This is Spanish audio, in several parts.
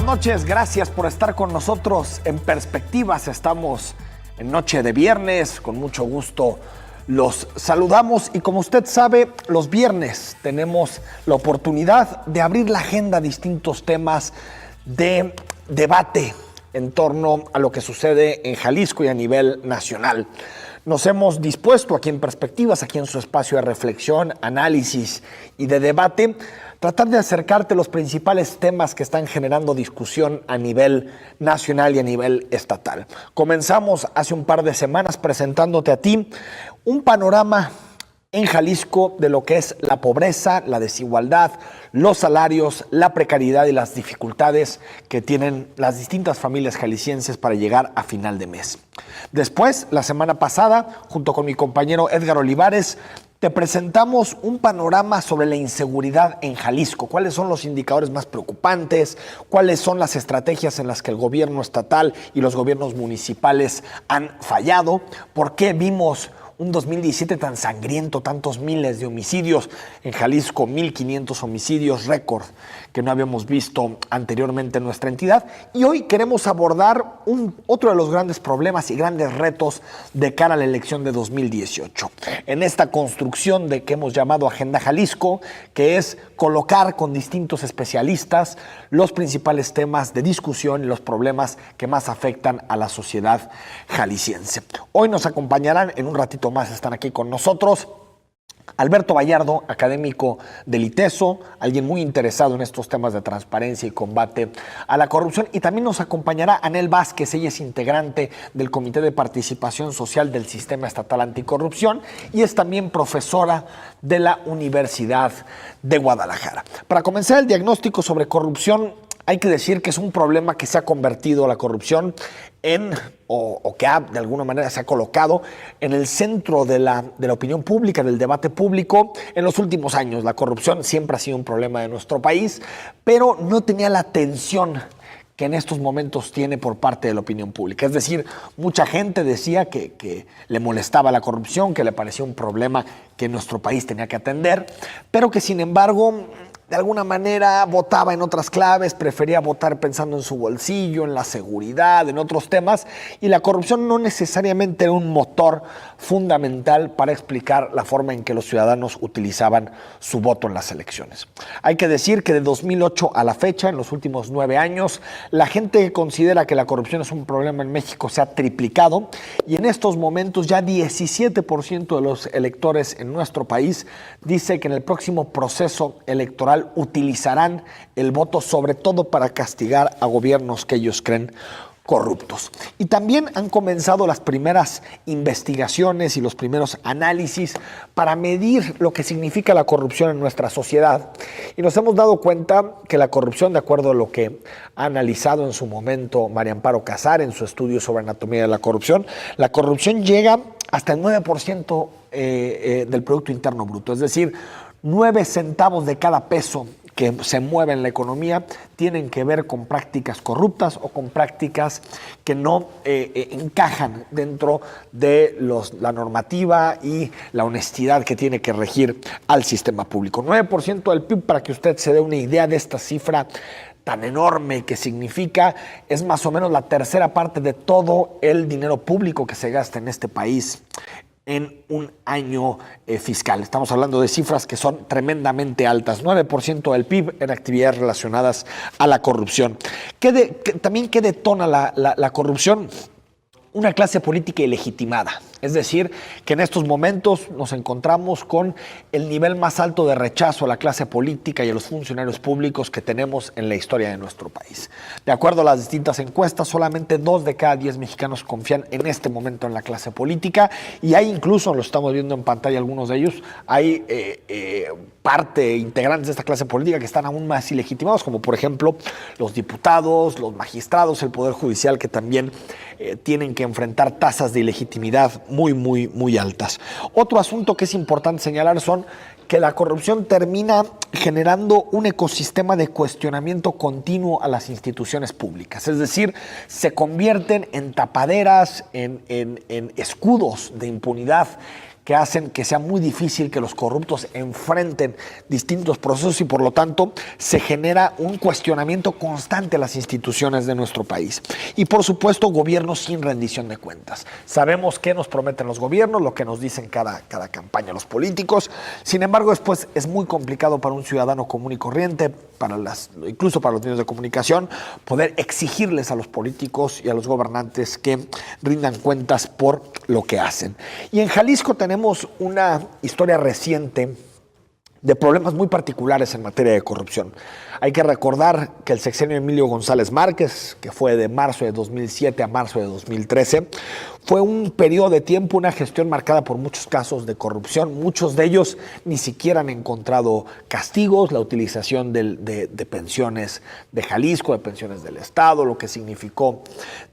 buenas noches, gracias por estar con nosotros en Perspectivas. Estamos en noche de viernes, con mucho gusto los saludamos y como usted sabe, los viernes tenemos la oportunidad de abrir la agenda a distintos temas de debate en torno a lo que sucede en Jalisco y a nivel nacional. Nos hemos dispuesto aquí en Perspectivas, aquí en su espacio de reflexión, análisis y de debate, tratar de acercarte los principales temas que están generando discusión a nivel nacional y a nivel estatal. Comenzamos hace un par de semanas presentándote a ti un panorama en Jalisco de lo que es la pobreza, la desigualdad, los salarios, la precariedad y las dificultades que tienen las distintas familias jaliscienses para llegar a final de mes. Después, la semana pasada, junto con mi compañero Edgar Olivares, te presentamos un panorama sobre la inseguridad en Jalisco. ¿Cuáles son los indicadores más preocupantes? ¿Cuáles son las estrategias en las que el gobierno estatal y los gobiernos municipales han fallado? ¿Por qué vimos un 2017 tan sangriento, tantos miles de homicidios? En Jalisco, 1,500 homicidios, récord que no habíamos visto anteriormente en nuestra entidad. Y hoy queremos abordar otro de los grandes problemas y grandes retos de cara a la elección de 2018. En esta construcción de que hemos llamado Agenda Jalisco, que es colocar con distintos especialistas los principales temas de discusión y los problemas que más afectan a la sociedad jalisciense. Hoy nos acompañarán, en un ratito más están aquí con nosotros, Alberto Vallardo, académico del ITESO, alguien muy interesado en estos temas de transparencia y combate a la corrupción, y también nos acompañará Anel Vázquez. Ella es integrante del Comité de Participación Social del Sistema Estatal Anticorrupción y es también profesora de la Universidad de Guadalajara. Para comenzar el diagnóstico sobre corrupción, hay que decir que es un problema que se ha convertido la corrupción o que de alguna manera se ha colocado en el centro de la opinión pública, del debate público en los últimos años. La corrupción siempre ha sido un problema de nuestro país, pero no tenía la atención que en estos momentos tiene por parte de la opinión pública. Es decir, mucha gente decía que le molestaba la corrupción, que le parecía un problema que nuestro país tenía que atender, pero que sin embargo de alguna manera votaba en otras claves, prefería votar pensando en su bolsillo, en la seguridad, en otros temas, y la corrupción no necesariamente era un motor fundamental para explicar la forma en que los ciudadanos utilizaban su voto en las elecciones. Hay que decir que de 2008 a la fecha, en los últimos 9 años, la gente considera que la corrupción es un problema en México se ha triplicado, y en estos momentos ya 17% de los electores en nuestro país dice que en el próximo proceso electoral utilizarán el voto sobre todo para castigar a gobiernos que ellos creen corruptos. Y también han comenzado las primeras investigaciones y los primeros análisis para medir lo que significa la corrupción en nuestra sociedad. Y nos hemos dado cuenta que la corrupción, de acuerdo a lo que ha analizado en su momento María Amparo Casar en su estudio sobre anatomía de la corrupción llega hasta el 9% del Producto Interno Bruto. Es decir, 9 centavos de cada peso que se mueve en la economía tienen que ver con prácticas corruptas o con prácticas que no encajan dentro de la normativa y la honestidad que tiene que regir al sistema público. 9% del PIB, para que usted se dé una idea de esta cifra tan enorme que significa, es más o menos la tercera parte de todo el dinero público que se gasta en este país en un año fiscal. Estamos hablando de cifras que son tremendamente altas, 9% del PIB en actividades relacionadas a la corrupción. También, ¿qué detona la corrupción? Una clase política ilegitimada. Es decir, que en estos momentos nos encontramos con el nivel más alto de rechazo a la clase política y a los funcionarios públicos que tenemos en la historia de nuestro país. De acuerdo a las distintas encuestas, solamente 2 de cada 10 mexicanos confían en este momento en la clase política, y hay incluso, lo estamos viendo en pantalla algunos de ellos, hay integrantes de esta clase política que están aún más ilegitimados, como por ejemplo los diputados, los magistrados, el Poder Judicial, que también tienen que enfrentar tasas de ilegitimidad muy altas. Otro asunto que es importante señalar son que la corrupción termina generando un ecosistema de cuestionamiento continuo a las instituciones públicas. Es decir, se convierten en tapaderas, en escudos de impunidad que hacen que sea muy difícil que los corruptos enfrenten distintos procesos y por lo tanto se genera un cuestionamiento constante a las instituciones de nuestro país. Y por supuesto, gobiernos sin rendición de cuentas. Sabemos qué nos prometen los gobiernos, lo que nos dicen cada campaña los políticos. Sin embargo, después es muy complicado para un ciudadano común y corriente, incluso para los medios de comunicación, poder exigirles a los políticos y a los gobernantes que rindan cuentas por lo que hacen. Y en Jalisco tenemos una historia reciente de problemas muy particulares en materia de corrupción. Hay que recordar que el sexenio de Emilio González Márquez, que fue de marzo de 2007 a marzo de 2013, fue un periodo de tiempo, una gestión marcada por muchos casos de corrupción. Muchos de ellos ni siquiera han encontrado castigos, la utilización de pensiones de Jalisco, de pensiones del Estado, lo que significó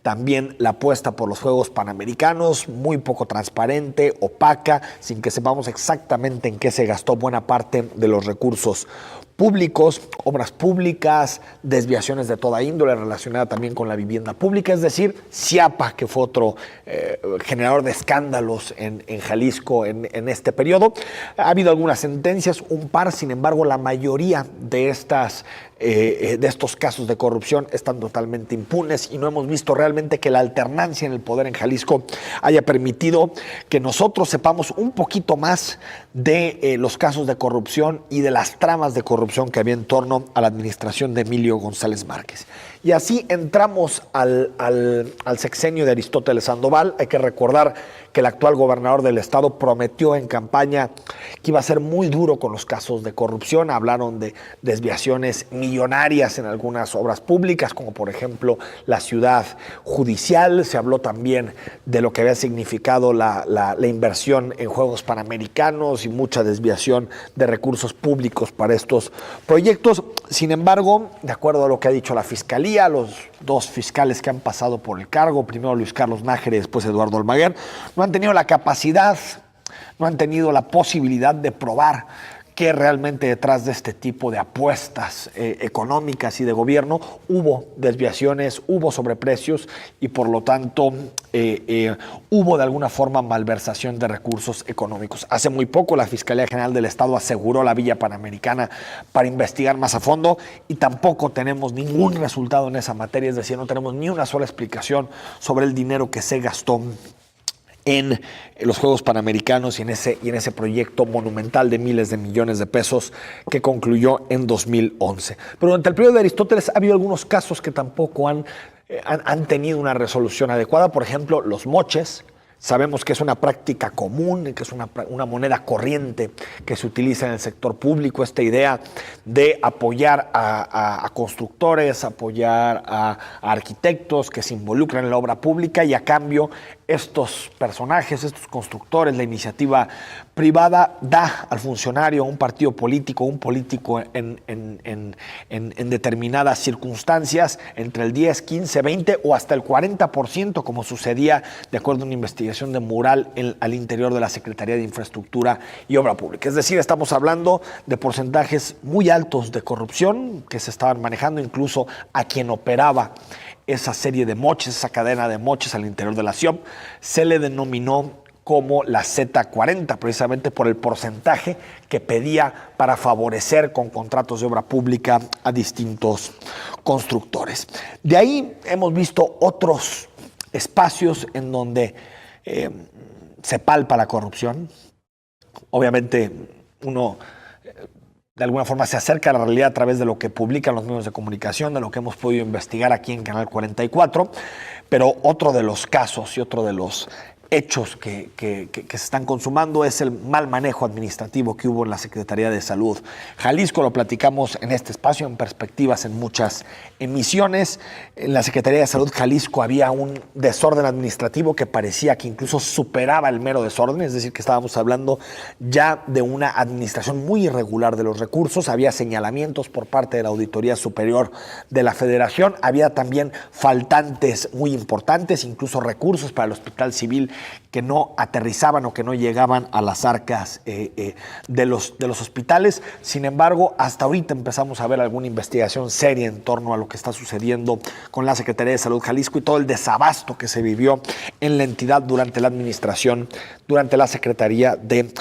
también la apuesta por los Juegos Panamericanos, muy poco transparente, opaca, sin que sepamos exactamente en qué se gastó buena parte de los recursos públicos, obras públicas, desviaciones de toda índole relacionada también con la vivienda pública, es decir, Ciapa, que fue otro generador de escándalos en Jalisco en este periodo. Ha habido algunas sentencias, un par, sin embargo, la mayoría de estos casos de corrupción están totalmente impunes y no hemos visto realmente que la alternancia en el poder en Jalisco haya permitido que nosotros sepamos un poquito más de los casos de corrupción y de las tramas de corrupción que había en torno a la administración de Emilio González Márquez. Y así entramos al sexenio de Aristóteles Sandoval. Hay que recordar que el actual gobernador del estado prometió en campaña que iba a ser muy duro con los casos de corrupción. Hablaron de desviaciones millonarias en algunas obras públicas, como por ejemplo la ciudad judicial. Se habló también de lo que había significado la inversión en Juegos Panamericanos y mucha desviación de recursos públicos para estos proyectos. Sin embargo, de acuerdo a lo que ha dicho la Fiscalía, los dos fiscales que han pasado por el cargo, primero Luis Carlos Nájera y después Eduardo Almaguer, no han tenido la capacidad, no han tenido la posibilidad de probar que realmente detrás de este tipo de apuestas económicas y de gobierno hubo desviaciones, hubo sobreprecios y por lo tanto hubo de alguna forma malversación de recursos económicos. Hace muy poco la Fiscalía General del Estado aseguró la Villa Panamericana para investigar más a fondo y tampoco tenemos ningún resultado en esa materia, es decir, no tenemos ni una sola explicación sobre el dinero que se gastó en los Juegos Panamericanos y en ese proyecto monumental de miles de millones de pesos que concluyó en 2011. Pero durante el periodo de Aristóteles ha habido algunos casos que tampoco han tenido una resolución adecuada. Por ejemplo, los moches. Sabemos que es una práctica común, que es una moneda corriente que se utiliza en el sector público, esta idea de apoyar a constructores, apoyar a arquitectos que se involucran en la obra pública y a cambio estos personajes, estos constructores, la iniciativa privada da al funcionario, a un partido político, un político en determinadas circunstancias, entre el 10, 15, 20 o hasta el 40%, como sucedía de acuerdo a una investigación de Mural al interior de la Secretaría de Infraestructura y Obra Pública. Es decir, estamos hablando de porcentajes muy altos de corrupción que se estaban manejando, incluso a quien operaba esa serie de moches, esa cadena de moches al interior de la CIOP, se le denominó como la Z40, precisamente por el porcentaje que pedía para favorecer con contratos de obra pública a distintos constructores. De ahí hemos visto otros espacios en donde se palpa la corrupción. Obviamente uno de alguna forma se acerca a la realidad a través de lo que publican los medios de comunicación, de lo que hemos podido investigar aquí en Canal 44, pero otro de los casos y otro de los hechos que se están consumando es el mal manejo administrativo que hubo en la Secretaría de Salud Jalisco. Lo platicamos en este espacio, en Perspectivas, en muchas emisiones. En la Secretaría de Salud Jalisco había un desorden administrativo que parecía que incluso superaba el mero desorden, es decir, que estábamos hablando ya de una administración muy irregular de los recursos. Había señalamientos por parte de la Auditoría Superior de la Federación, había también faltantes muy importantes, incluso recursos para el Hospital Civil que no aterrizaban o que no llegaban a las arcas de los hospitales. Sin embargo, hasta ahorita empezamos a ver alguna investigación seria en torno a lo que está sucediendo con la Secretaría de Salud Jalisco y todo el desabasto que se vivió en la entidad durante la administración, durante la Secretaría de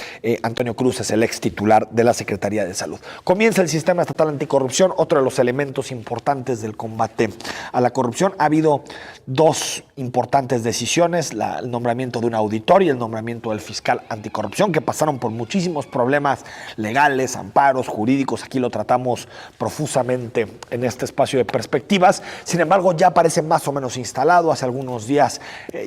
Antonio Cruz, es el ex titular de la Secretaría de Salud. Comienza el Sistema Estatal Anticorrupción, otro de los elementos importantes del combate a la corrupción. Ha habido dos importantes decisiones, el nombramiento de un auditor y el nombramiento del fiscal anticorrupción, que pasaron por muchísimos problemas legales, amparos, jurídicos. Aquí lo tratamos profusamente en este espacio de perspectivas. Sin embargo, ya parece más o menos instalado. Hace algunos días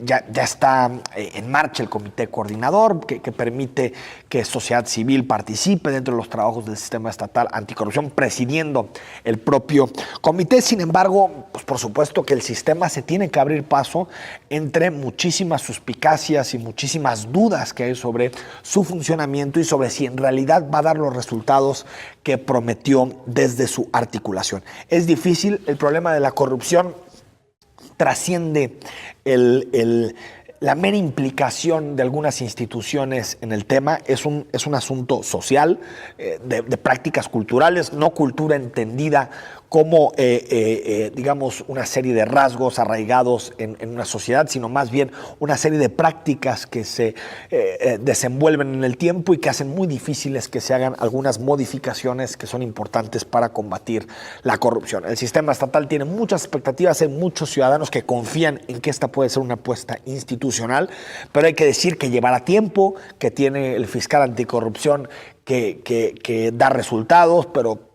ya está en marcha el comité coordinador que permite que sociedad civil participe dentro de los trabajos del Sistema Estatal Anticorrupción, presidiendo el propio comité. Sin embargo, pues por supuesto que el sistema se tiene que abrir paso entre muchísimas suspicacias y muchísimas dudas que hay sobre su funcionamiento y sobre si en realidad va a dar los resultados que prometió desde su articulación. Es difícil, el problema de la corrupción trasciende la mera implicación de algunas instituciones en el tema. Es un asunto social, de prácticas culturales, no cultura entendida como, digamos, una serie de rasgos arraigados en una sociedad, sino más bien una serie de prácticas que se desenvuelven en el tiempo y que hacen muy difíciles que se hagan algunas modificaciones que son importantes para combatir la corrupción. El sistema estatal tiene muchas expectativas, hay muchos ciudadanos que confían en que esta puede ser una apuesta institucional, pero hay que decir que llevará tiempo, que tiene el fiscal anticorrupción que da resultados, pero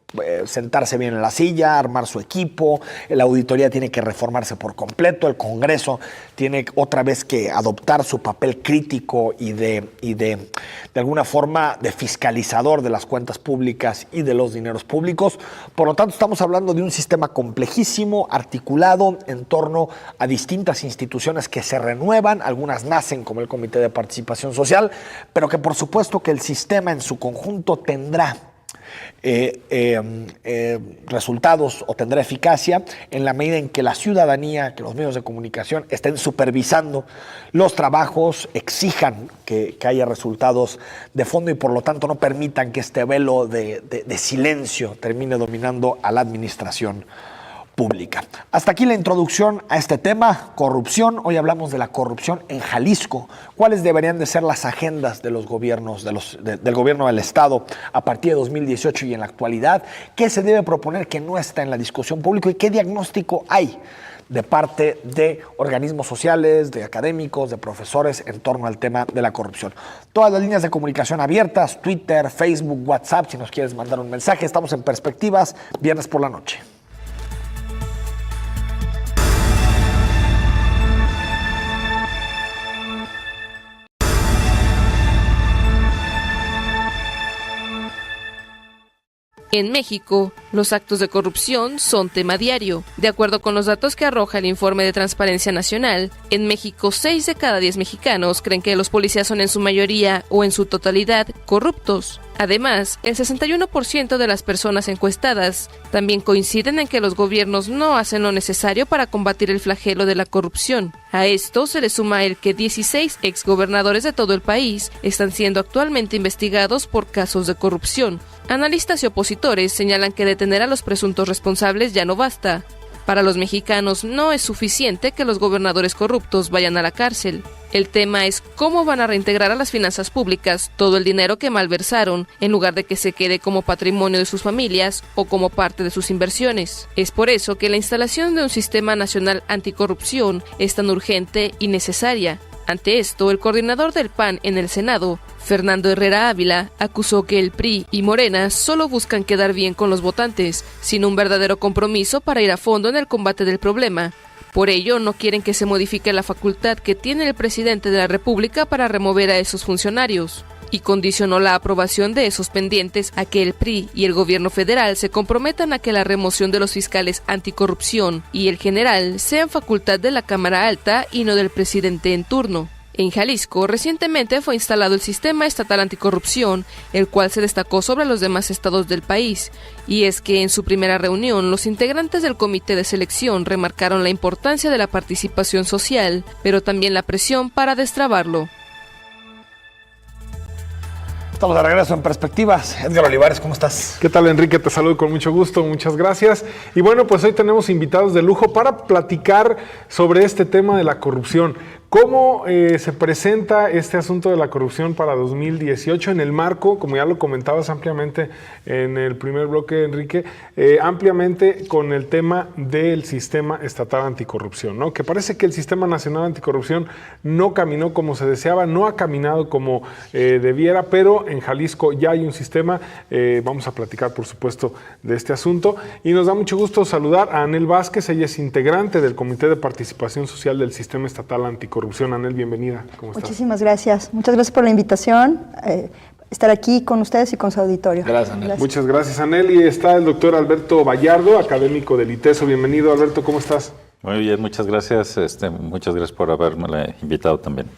sentarse bien en la silla, armar su equipo, la auditoría tiene que reformarse por completo, el Congreso tiene otra vez que adoptar su papel crítico y de alguna forma de fiscalizador de las cuentas públicas y de los dineros públicos. Por lo tanto, estamos hablando de un sistema complejísimo, articulado en torno a distintas instituciones que se renuevan, algunas nacen como el Comité de Participación Social, pero que por supuesto que el sistema en su conjunto tendrá resultados o tendrá eficacia en la medida en que la ciudadanía, que los medios de comunicación estén supervisando los trabajos, exijan que haya resultados de fondo y por lo tanto no permitan que este velo de silencio termine dominando a la administración pública. Hasta aquí la introducción a este tema, corrupción. Hoy hablamos de la corrupción en Jalisco. ¿Cuáles deberían de ser las agendas de los gobiernos, del gobierno del Estado a partir de 2018 y en la actualidad? ¿Qué se debe proponer que no está en la discusión pública y qué diagnóstico hay de parte de organismos sociales, de académicos, de profesores en torno al tema de la corrupción? Todas las líneas de comunicación abiertas, Twitter, Facebook, WhatsApp, si nos quieres mandar un mensaje. Estamos en Perspectivas, viernes por la noche. En México, los actos de corrupción son tema diario. De acuerdo con los datos que arroja el informe de Transparencia Nacional, en México 6 de cada 10 mexicanos creen que los policías son en su mayoría o en su totalidad corruptos. Además, el 61% de las personas encuestadas también coinciden en que los gobiernos no hacen lo necesario para combatir el flagelo de la corrupción. A esto se le suma el que 16 exgobernadores de todo el país están siendo actualmente investigados por casos de corrupción. Analistas y opositores señalan que detener a los presuntos responsables ya no basta. Para los mexicanos no es suficiente que los gobernadores corruptos vayan a la cárcel. El tema es cómo van a reintegrar a las finanzas públicas todo el dinero que malversaron, en lugar de que se quede como patrimonio de sus familias o como parte de sus inversiones. Es por eso que la instalación de un sistema nacional anticorrupción es tan urgente y necesaria. Ante esto, el coordinador del PAN en el Senado, Fernando Herrera Ávila, acusó que el PRI y Morena solo buscan quedar bien con los votantes, sin un verdadero compromiso para ir a fondo en el combate del problema. Por ello, no quieren que se modifique la facultad que tiene el presidente de la República para remover a esos funcionarios, y condicionó la aprobación de esos pendientes a que el PRI y el gobierno federal se comprometan a que la remoción de los fiscales anticorrupción y el general sean facultad de la Cámara Alta y no del presidente en turno. En Jalisco, recientemente fue instalado el Sistema Estatal Anticorrupción, el cual se destacó sobre los demás estados del país. Y es que en su primera reunión, los integrantes del comité de selección remarcaron la importancia de la participación social, pero también la presión para destrabarlo. Estamos de regreso en Perspectivas. Edgar Olivares, ¿cómo estás? ¿Qué tal, Enrique? Te saludo con mucho gusto, muchas gracias. Y bueno, pues hoy tenemos invitados de lujo para platicar sobre este tema de la corrupción. ¿Cómo se presenta este asunto de la corrupción para 2018 en el marco, como ya lo comentabas ampliamente en el primer bloque, Enrique, ampliamente con el tema del Sistema Estatal Anticorrupción, ¿no? Que parece que el Sistema Nacional Anticorrupción no caminó como se deseaba, no ha caminado como debiera, pero en Jalisco ya hay un sistema. Vamos a platicar, por supuesto, de este asunto. Y nos da mucho gusto saludar a Anel Vázquez. Ella es integrante del Comité de Participación Social del Sistema Estatal Anticorrupción. Anel, bienvenida. ¿Cómo estás? Muchísimas gracias. Muchas gracias por la invitación. Estar aquí con ustedes y con su auditorio. Gracias, Anel. Gracias. Muchas gracias, Anel. Y está el doctor Alberto Vallardo, académico del ITESO. Bienvenido, Alberto. ¿Cómo estás? Muy bien, muchas gracias. Muchas gracias por haberme invitado también.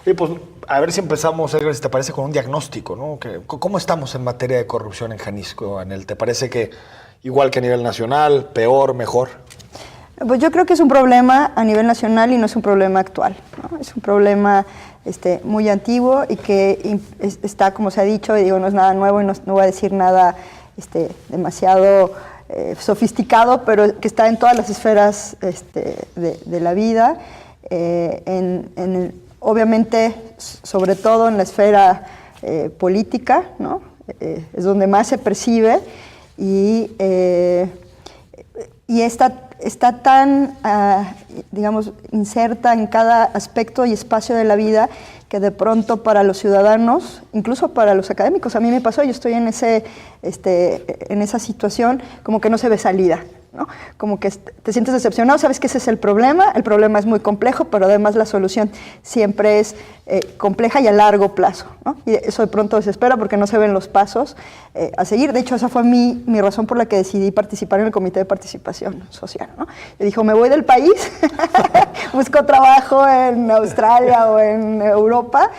Oye, pues a ver si empezamos, Edgar, si te parece, con un diagnóstico, ¿no? ¿Cómo estamos en materia de corrupción en Jalisco, Anel? ¿Te parece que igual que a nivel nacional, peor, mejor? Pues yo creo que es un problema a nivel nacional y no es un problema actual, ¿no? Es un problema muy antiguo y que está, como se ha dicho, y digo, no es nada nuevo y no voy a decir nada demasiado sofisticado, pero que está en todas las esferas de la vida, obviamente, sobre todo en la esfera política, ¿no? Es donde más se percibe y está tan, digamos, inserta en cada aspecto y espacio de la vida que de pronto para los ciudadanos, incluso para los académicos, a mí me pasó, yo estoy en esa situación, como que no se ve salida, ¿no? Como que te sientes decepcionado, sabes que ese es el problema es muy complejo, pero además la solución siempre es compleja y a largo plazo, ¿no? Y eso de pronto desespera porque no se ven los pasos a seguir. De hecho, esa fue mi razón por la que decidí participar en el Comité de Participación Social, ¿no? Yo dije, me voy del país, busco trabajo en Australia o en Europa,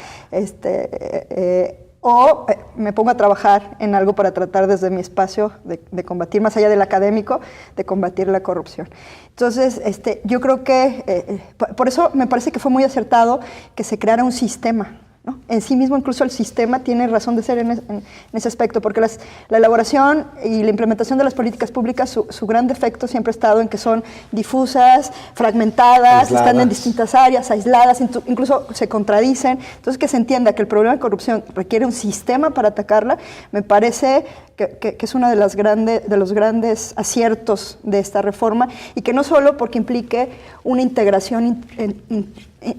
o me pongo a trabajar en algo para tratar desde mi espacio de combatir, más allá del académico, de combatir la corrupción. Entonces, yo creo que, por eso me parece que fue muy acertado que se creara un sistema, ¿no? En sí mismo, incluso el sistema tiene razón de ser en ese aspecto, porque la elaboración y la implementación de las políticas públicas, su gran defecto siempre ha estado en que son difusas, fragmentadas, están en distintas áreas, aisladas, incluso se contradicen. Entonces, que se entienda que el problema de corrupción requiere un sistema para atacarla, me parece que es uno de los grandes aciertos de esta reforma, y que no solo porque implique una integración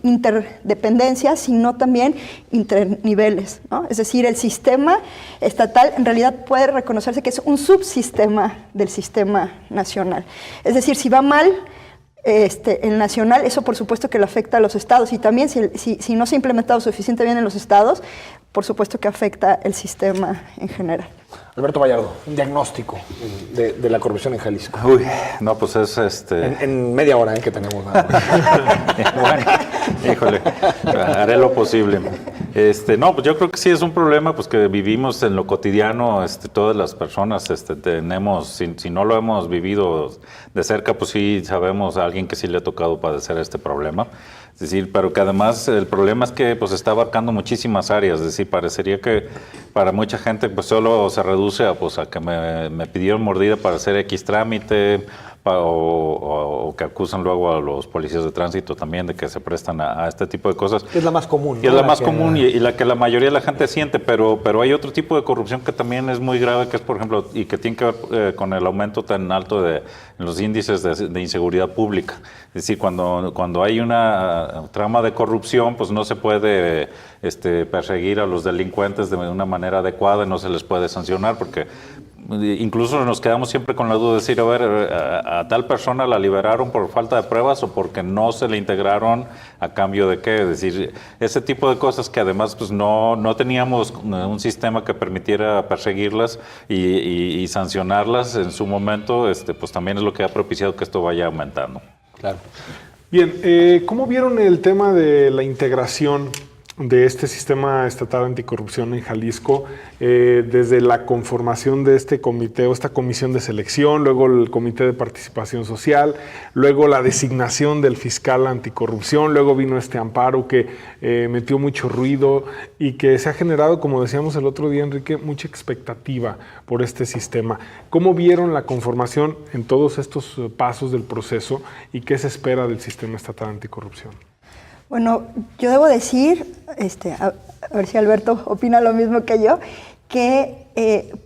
interdependencia, sino también interniveles, ¿no? Es decir, el sistema estatal en realidad puede reconocerse que es un subsistema del sistema nacional. Es decir, si va mal el nacional, eso por supuesto que le afecta a los estados, y también si no se ha implementado suficientemente bien en los estados, por supuesto que afecta el sistema en general. Alberto Vallardo, un diagnóstico de la corrupción en Jalisco. Uy, no, pues es En media hora que tenemos. Bueno, híjole, haré lo posible. No, pues yo creo que sí es un problema, pues que vivimos en lo cotidiano, todas las personas tenemos, si no lo hemos vivido de cerca, pues sí sabemos a alguien que sí le ha tocado padecer este problema. Es decir, pero que además el problema es que pues está abarcando muchísimas áreas. Es decir, parecería que para mucha gente pues solo se reduce a que me pidieron mordida para hacer X trámite, o que acusan luego a los policías de tránsito también de que se prestan a este tipo de cosas. Es la más común, ¿no? Y es la más común y la que la mayoría de la gente siente, pero hay otro tipo de corrupción que también es muy grave, que es, por ejemplo, y que tiene que ver con el aumento tan alto de los índices de inseguridad pública. Es decir, cuando hay una trama de corrupción, pues no se puede perseguir a los delincuentes de una manera adecuada, no se les puede sancionar, porque incluso nos quedamos siempre con la duda de decir, a ver, a tal persona la liberaron por falta de pruebas o porque no se le integraron a cambio de qué. Es decir, ese tipo de cosas que además pues no teníamos un sistema que permitiera perseguirlas y sancionarlas en su momento, pues también es lo que ha propiciado que esto vaya aumentando. Claro. Bien, ¿cómo vieron el tema de la integración de este sistema estatal anticorrupción en Jalisco, desde la conformación de este comité o esta comisión de selección, luego el comité de participación social, luego la designación del fiscal anticorrupción, luego vino este amparo que metió mucho ruido y que se ha generado, como decíamos el otro día, Enrique, mucha expectativa por este sistema? ¿Cómo vieron la conformación en todos estos pasos del proceso y qué se espera del sistema estatal anticorrupción? Bueno, yo debo decir, a ver si Alberto opina lo mismo que yo, que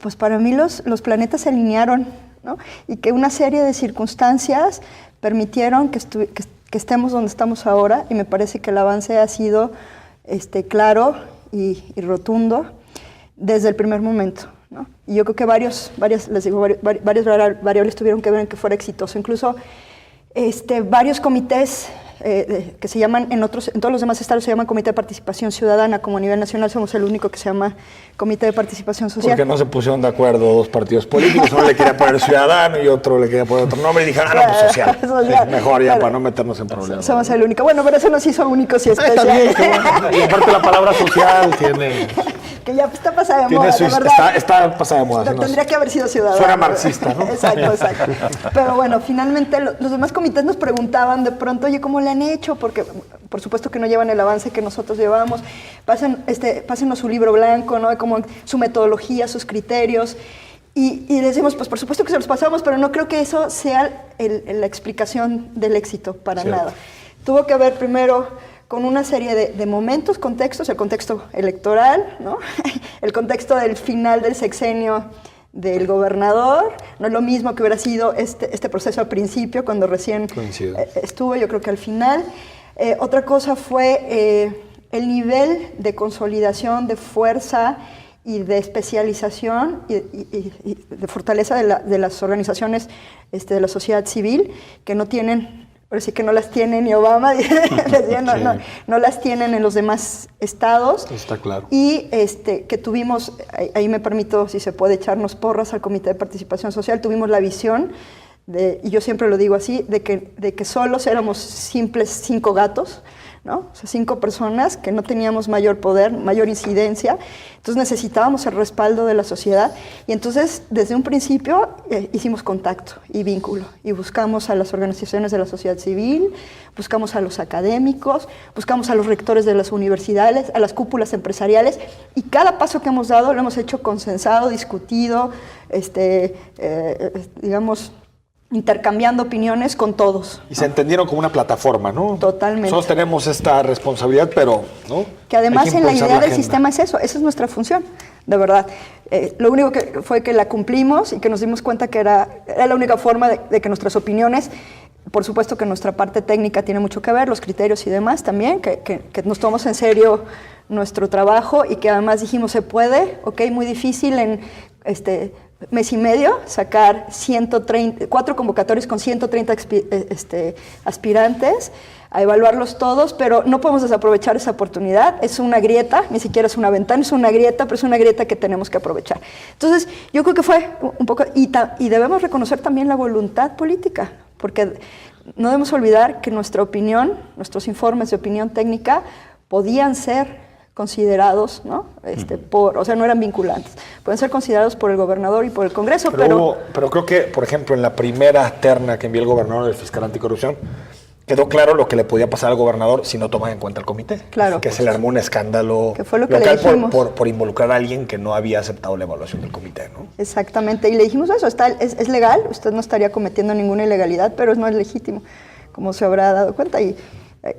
pues para mí los planetas se alinearon, ¿no? Y que una serie de circunstancias permitieron que estemos donde estamos ahora, y me parece que el avance ha sido claro y rotundo desde el primer momento, ¿no? Y yo creo que varias variables tuvieron que ver en que fuera exitoso. Incluso varios comités que se llaman, en todos los demás estados se llaman Comité de Participación Ciudadana, como a nivel nacional somos el único que se llama Comité de Participación Social. Porque no se pusieron de acuerdo dos partidos políticos, uno le quería poner ciudadano y otro le quería poner otro nombre, y dijeron, no, pues social. Social. Mejor ya, para no meternos en problemas. Somos el único. Bueno, pero eso nos hizo únicos y especiales. También, qué bueno. Y aparte la palabra social tiene... Que ya está pasada de moda, de verdad. Está pasada de moda. Tendría que haber sido ciudadano. Suena marxista, ¿no? Exacto. Pero bueno, finalmente los demás comités nos preguntaban de pronto, oye, ¿cómo le han hecho? Porque por supuesto que no llevan el avance que nosotros llevamos. Pásenos su libro blanco, ¿no? Como su metodología, sus criterios. Y les decimos, pues por supuesto que se los pasamos, pero no creo que eso sea la explicación del éxito, para nada. Tuvo que ver primero con una serie de momentos, contextos, el contexto electoral, ¿no? El contexto del final del sexenio del gobernador, no es lo mismo que hubiera sido este proceso al principio, cuando recién estuvo, yo creo que al final. Otra cosa fue el nivel de consolidación, de fuerza y de especialización y de fortaleza de las organizaciones de la sociedad civil, que no tienen... Pero sí que no las tiene ni Obama, no las tienen en los demás estados. Está claro. Y que tuvimos, ahí me permito, si se puede, echarnos porras al Comité de Participación Social, tuvimos la visión, y yo siempre lo digo así, de que solos éramos simples 5 gatos, ¿no? O sea, 5 personas que no teníamos mayor poder, mayor incidencia. Entonces necesitábamos el respaldo de la sociedad, y entonces desde un principio hicimos contacto y vínculo, y buscamos a las organizaciones de la sociedad civil, buscamos a los académicos, buscamos a los rectores de las universidades, a las cúpulas empresariales, y cada paso que hemos dado lo hemos hecho consensado, discutido, digamos, intercambiando opiniones con todos. Y se entendieron como una plataforma, ¿no? Totalmente. Nosotros tenemos esta responsabilidad, pero, ¿no? Que además en la idea del agenda. sistema es eso, esa es nuestra función, de verdad. Lo único que fue que la cumplimos y que nos dimos cuenta que era la única forma de que nuestras opiniones, por supuesto que nuestra parte técnica tiene mucho que ver, los criterios y demás también, que nos tomamos en serio nuestro trabajo, y que además dijimos, se puede, ok, muy difícil en mes y medio sacar 4 convocatorios con 130 aspirantes, a evaluarlos todos, pero no podemos desaprovechar esa oportunidad. Es una grieta, ni siquiera es una ventana, es una grieta, pero es una grieta que tenemos que aprovechar. Entonces, yo creo que fue un poco, y debemos reconocer también la voluntad política, porque no debemos olvidar que nuestra opinión, nuestros informes de opinión técnica podían ser considerados, ¿no? O sea, no eran vinculantes. Pueden ser considerados por el gobernador y por el Congreso, pero creo que, por ejemplo, en la primera terna que envió el gobernador del fiscal anticorrupción, quedó claro lo que le podía pasar al gobernador si no tomaba en cuenta el comité. Claro. Que se le armó un escándalo que fue lo que local le dijimos. por involucrar a alguien que no había aceptado la evaluación del comité, ¿no? Exactamente, y le dijimos eso, es legal, usted no estaría cometiendo ninguna ilegalidad, pero no es legítimo, como se habrá dado cuenta, y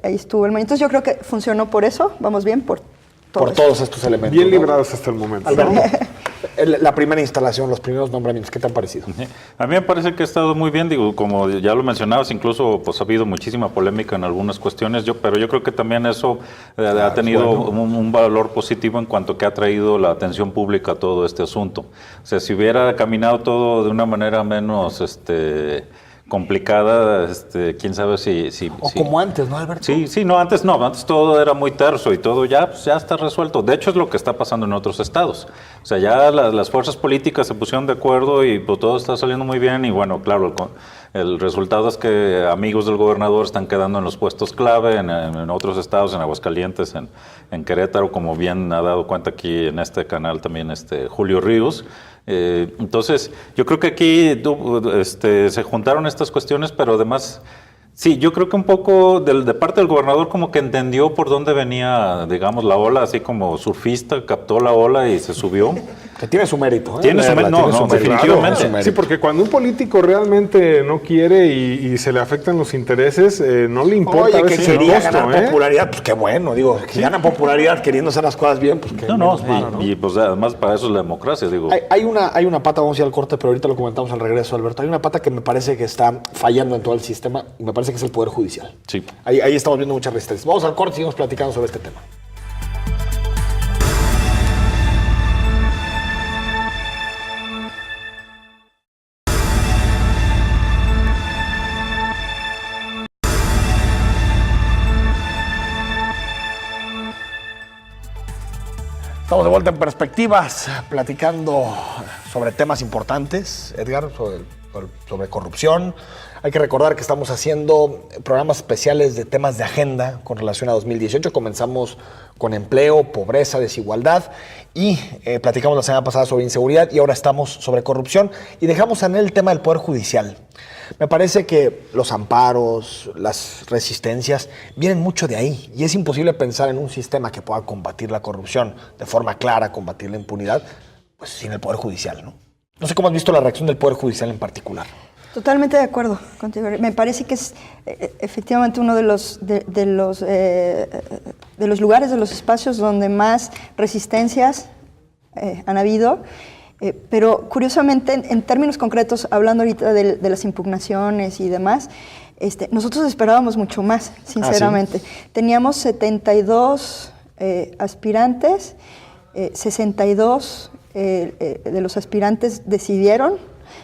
ahí estuvo el momento. Entonces yo creo que funcionó por eso, vamos bien, por todos estos elementos. Bien librados hasta el momento. Alberto, la primera instalación, los primeros nombramientos, ¿qué te han parecido? A mí me parece que ha estado muy bien, digo, como ya lo mencionabas, incluso pues ha habido muchísima polémica en algunas cuestiones, pero yo creo que también eso ha tenido un valor positivo en cuanto que ha traído la atención pública a todo este asunto. O sea, si hubiera caminado todo de una manera menos complicada, quién sabe si como antes, ¿no, Alberto? Sí, antes todo era muy terso y todo ya está resuelto. De hecho, es lo que está pasando en otros estados. O sea, ya las fuerzas políticas se pusieron de acuerdo y pues, todo está saliendo muy bien, y bueno, claro, El resultado es que amigos del gobernador están quedando en los puestos clave en otros estados, en Aguascalientes, en Querétaro, como bien ha dado cuenta aquí en este canal también Julio Ríos. Entonces, yo creo que aquí se juntaron estas cuestiones, pero además... Sí, yo creo que un poco de parte del gobernador como que entendió por dónde venía, digamos, la ola, así como surfista, captó la ola y se subió. Que tiene su mérito. Tiene su mérito, no, definitivamente. Claro. Sí, porque cuando un político realmente no quiere y se le afectan los intereses, no le importa. Oye, que quería ganar popularidad, ¿eh? pues qué bueno, digo, que ganan popularidad queriendo hacer las cosas bien, pues qué malo, ¿no? Y pues además para eso es la democracia, digo. Hay una pata, vamos a ir al corte, pero ahorita lo comentamos al regreso, Alberto. Hay una pata que me parece que está fallando en todo el sistema y me parece que es el Poder Judicial. Sí. Ahí estamos viendo muchas resistencias. Vamos al corte y seguimos platicando sobre este tema. Estamos de vuelta en Perspectivas, platicando sobre temas importantes, Edgar, sobre corrupción. Hay que recordar que estamos haciendo programas especiales de temas de agenda con relación a 2018. Comenzamos con empleo, pobreza, desigualdad y platicamos la semana pasada sobre inseguridad y ahora estamos sobre corrupción y dejamos en el tema del Poder Judicial. Me parece que los amparos, las resistencias vienen mucho de ahí y es imposible pensar en un sistema que pueda combatir la corrupción de forma clara, combatir la impunidad, pues sin el Poder Judicial, ¿no? No sé cómo has visto la reacción del Poder Judicial en particular. Totalmente de acuerdo contigo. Me parece que es efectivamente uno de los lugares, de los espacios donde más resistencias han habido. Pero curiosamente, en términos concretos, hablando ahorita de las impugnaciones y demás, nosotros esperábamos mucho más, sinceramente. ¿Sí? Teníamos 72 aspirantes, 62 de los aspirantes decidieron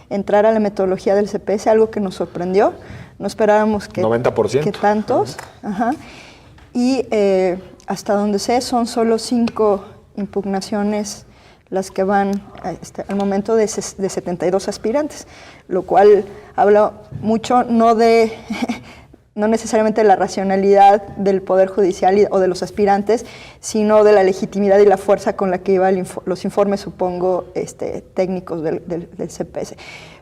entrar a la metodología del CPS, algo que nos sorprendió. No esperábamos que 90%. Que tantos. Ajá. Y hasta donde sé, son solo 5 impugnaciones las que van al momento de 72 aspirantes, lo cual habla mucho no necesariamente de la racionalidad del Poder Judicial o de los aspirantes, sino de la legitimidad y la fuerza con la que iban los informes, supongo, técnicos del CPS.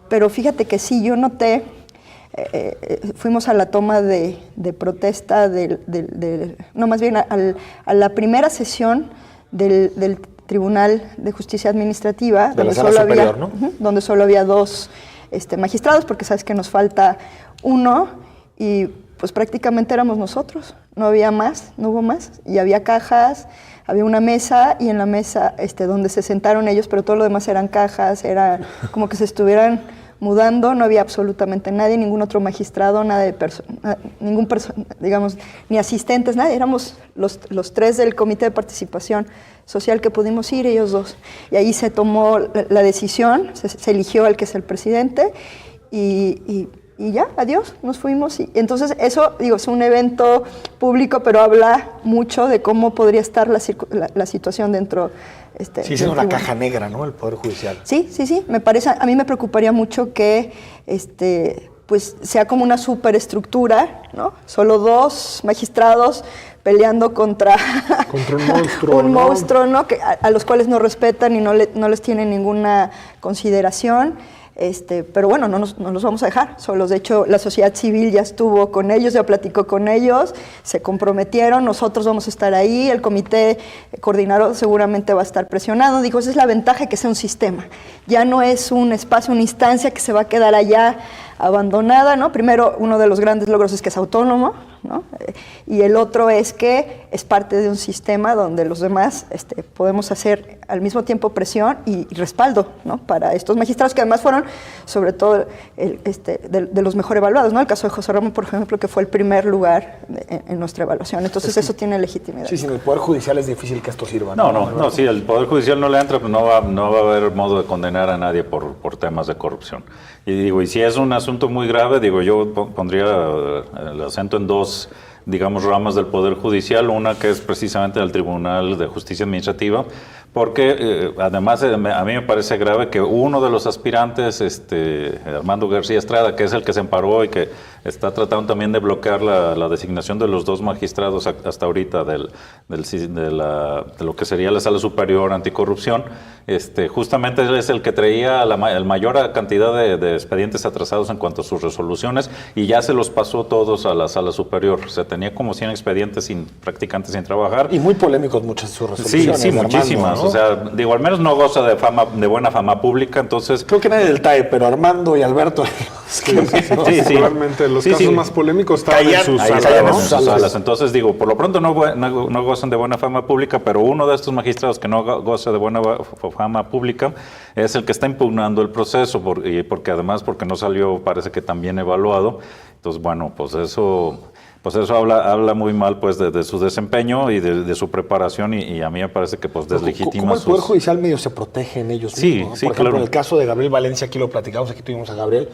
Pero fíjate que sí, yo noté, fuimos a la toma de protesta, no, más bien a la primera sesión del Tribunal de Justicia Administrativa, de la Sala Superior, ¿no? Donde solo había 2 magistrados, porque sabes que nos falta 1, y pues prácticamente éramos nosotros, no había más, no hubo más, y había cajas, había una mesa, y en la mesa donde se sentaron ellos, pero todo lo demás eran cajas, era como que se estuvieran mudando, no había absolutamente nadie, ningún otro magistrado, digamos, ni asistentes, nadie, éramos los 3 del Comité de Participación Social que pudimos ir, ellos 2. Y ahí se tomó la decisión, se eligió al que es el presidente y ya, adiós, nos fuimos. Y entonces eso, digo, es un evento público, pero habla mucho de cómo podría estar la situación dentro. Sí, siendo una caja negra, ¿no? El Poder Judicial. Sí, me parece, a mí me preocuparía mucho que pues sea como una superestructura, ¿no? Solo 2 magistrados peleando contra un monstruo. Un monstruo, ¿no? Que a los cuales no respetan y no les tienen ninguna consideración. Pero bueno, no los vamos a dejar solos. De hecho, la sociedad civil ya estuvo con ellos, ya platicó con ellos, se comprometieron, nosotros vamos a estar ahí, el comité coordinador seguramente va a estar presionado. Digo, esa es la ventaja de que sea un sistema. Ya no es un espacio, una instancia que se va a quedar allá abandonada, ¿no? Primero, uno de los grandes logros es que es autónomo, ¿no? Y el otro es que es parte de un sistema donde los demás podemos hacer al mismo tiempo presión y respaldo, ¿no? Para estos magistrados que además fueron, sobre todo, de los mejor evaluados, ¿no? El caso de José Ramón, por ejemplo, que fue el primer lugar en nuestra evaluación. Entonces, eso tiene legitimidad. Sí, sin el Poder Judicial es difícil que esto sirva. No, si el Poder Judicial no le entra, pues no va a haber modo de condenar a nadie por temas de corrupción. Y si es un asunto muy grave, yo pondría el acento en 2, digamos, ramas del Poder Judicial. Una que es precisamente el Tribunal de Justicia Administrativa, porque además a mí me parece grave que uno de los aspirantes, Armando García Estrada, que es el que se amparó y que está tratando también de bloquear la designación de los 2 magistrados hasta ahorita de lo que sería la Sala Superior Anticorrupción, justamente él es el que traía la mayor cantidad de expedientes atrasados en cuanto a sus resoluciones y ya se los pasó todos a la Sala Superior. O sea, tenía como 100 expedientes prácticamente sin trabajar. Y muy polémicos muchas de sus resoluciones. Sí, muchísimas. Armando, ¿no? O sea, digo, al menos no goza de buena fama pública, entonces... Creo que nadie del TAE, pero Armando y Alberto... Sí. Particularmente los casos más polémicos estaban en sus salas, caían ¿no? en sus salas. Entonces, digo, por lo pronto no gozan de buena fama pública, pero uno de estos magistrados que no goza de buena fama pública es el que está impugnando el proceso, porque además, porque no salió, parece que también evaluado. Entonces, bueno, pues eso habla muy mal pues de su desempeño y de su preparación y a mí me parece que pues deslegitima ¿Cómo el Poder Judicial medio se protege en ellos mismos? ¿No? Sí, Por ejemplo, claro. en el caso de Gabriel Valencia, aquí lo platicamos, aquí tuvimos a Gabriel,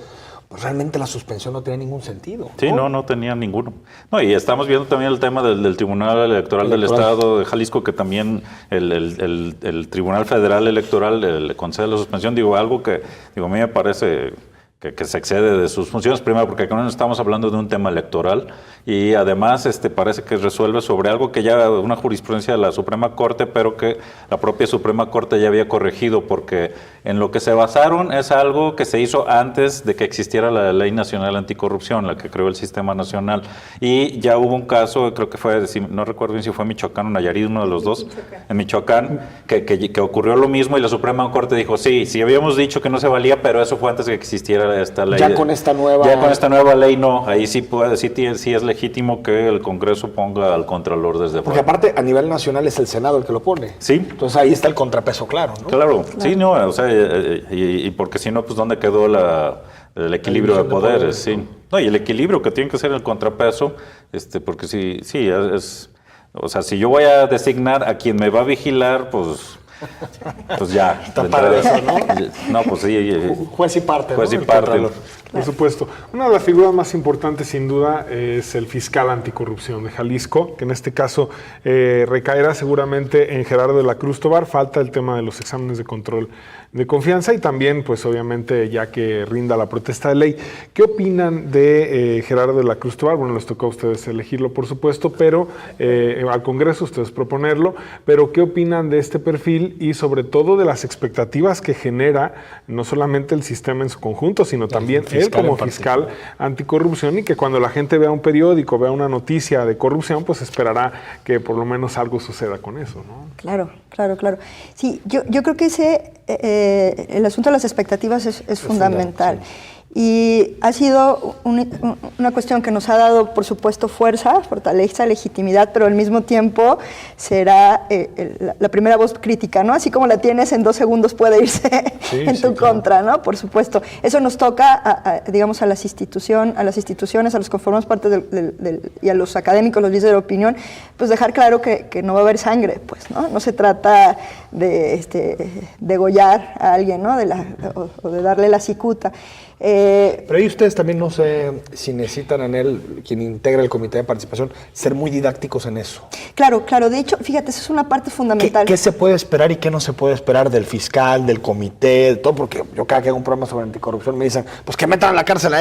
pues realmente la suspensión no tenía ningún sentido, ¿no? Sí, no tenía ninguno. No, y estamos viendo también el tema del Tribunal Electoral del Estado de Jalisco, que también el Tribunal Federal Electoral le concede la suspensión. Digo, algo que a mí me parece que se excede de sus funciones, primero porque acá no estamos hablando de un tema electoral y además parece que resuelve sobre algo que ya una jurisprudencia de la Suprema Corte, pero que la propia Suprema Corte ya había corregido, porque en lo que se basaron es algo que se hizo antes de que existiera la Ley Nacional Anticorrupción, la que creó el Sistema Nacional, y ya hubo un caso, creo que fue, no recuerdo bien si fue Michoacán o Nayarit, uno de los dos, en Michoacán, que ocurrió lo mismo y la Suprema Corte dijo, sí habíamos dicho que no se valía, pero eso fue antes de que existiera esta ley. Ya con esta nueva ley no, ahí sí es legítimo que el Congreso ponga al Contralor desde Porque fuera. aparte a nivel nacional es el Senado el que lo pone. Sí. Entonces ahí está el contrapeso claro, ¿no? Claro. Sí, no, o sea, y porque si no, pues ¿dónde quedó el equilibrio de poderes? Sí. No, y el equilibrio que tiene que ser el contrapeso, porque sí, o sea, si yo voy a designar a quien me va a vigilar, pues ya. Está padre eso, ¿no? No, pues sí. Juez y parte, Juez ¿no? y El parte. Contralor. Por supuesto. Una de las figuras más importantes, sin duda, es el fiscal anticorrupción de Jalisco, que en este caso recaerá seguramente en Gerardo de la Cruz Tobar. Falta el tema de los exámenes de control de confianza y también, pues obviamente, ya que rinda la protesta de ley. ¿Qué opinan de Gerardo de la Cruz Tobar? Bueno, les tocó a ustedes elegirlo, por supuesto, pero al Congreso ustedes proponerlo, pero ¿qué opinan de este perfil y sobre todo de las expectativas que genera no solamente el sistema en su conjunto, sino también él como fiscal anticorrupción, y que cuando la gente vea un periódico, vea una noticia de corrupción, pues esperará que por lo menos algo suceda con eso, ¿no? Claro. Sí, yo creo que el asunto de las expectativas es fundamental. Sí. Y ha sido una cuestión que nos ha dado, por supuesto, fuerza, fortaleza, legitimidad, pero al mismo tiempo será la primera voz crítica, ¿no? Así como la tienes, en 2 segundos puede irse en tu contra, ¿no? Por supuesto. Eso nos toca, digamos, a las instituciones, a los que formamos parte y a los académicos, los líderes de opinión, pues dejar claro que no va a haber sangre, pues, ¿no? No se trata de degollar a alguien, ¿no? O de darle la cicuta. Pero ahí ustedes también, no sé si necesitan en él, quien integra el comité de participación, ser muy didácticos en eso. Claro. De hecho, fíjate, eso es una parte fundamental. ¿Qué se puede esperar y qué no se puede esperar del fiscal, del comité, de todo? Porque yo cada que hago un programa sobre anticorrupción me dicen, pues que metan a la cárcel a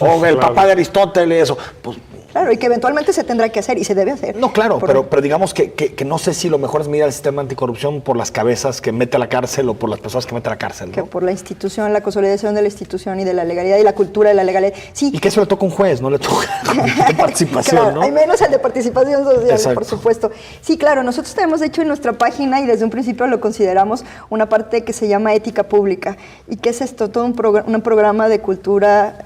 o el papá de Aristóteles, o pues... Claro, y que eventualmente se tendrá que hacer y se debe hacer. No, claro, pero digamos que no sé si lo mejor es mirar el sistema anticorrupción por las cabezas que mete a la cárcel o por las personas que mete a la cárcel, ¿no? Que por la institución, la consolidación de la institución y de la legalidad y la cultura de la legalidad. Sí. Y que eso le toca a un juez, no le toca de participación, claro, ¿no? Hay menos al de participación social, Exacto. Por supuesto. Sí, claro, nosotros tenemos, de hecho, en nuestra página, y desde un principio lo consideramos, una parte que se llama ética pública. ¿Y qué es esto? Todo un programa de cultura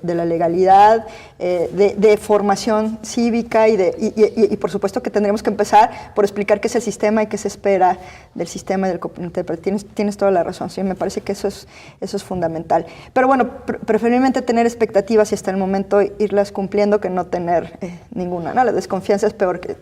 de la legalidad, de formación cívica y por supuesto que tendremos que empezar por explicar qué es el sistema y qué se espera del sistema y del comité. Pero tienes toda la razón, sí, me parece que eso es fundamental. Pero bueno, preferiblemente tener expectativas y hasta el momento irlas cumpliendo que no tener ninguna, ¿no? La desconfianza es peor, que